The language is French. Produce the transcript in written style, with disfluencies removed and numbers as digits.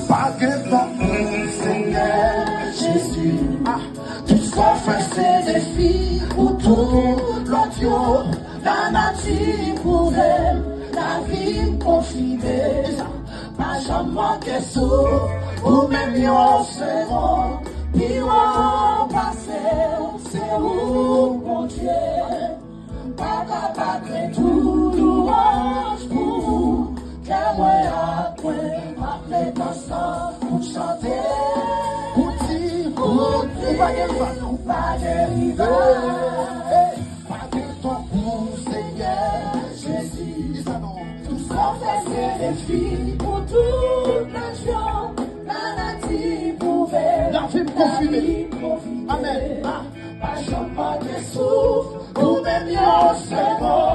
Pas de temps, Seigneur Jésus. Tous confessent des filles pour tout l'audio. La nature pour elle, la vie confinée. Pas jamais que sous, ou même yon second. Puis on passe, c'est où mon Dieu. Pas capable tout louange pour vous. Que moi après, m'appeler dans ça, pour chanter. Pour dire, ou pas de rival. Pas de temps pour Seigneur Jésus. Tous confesser les filles pour toute nation. La native ouverte. La vie confinée. Amen. Pas jamais de souffle, ou même yon second.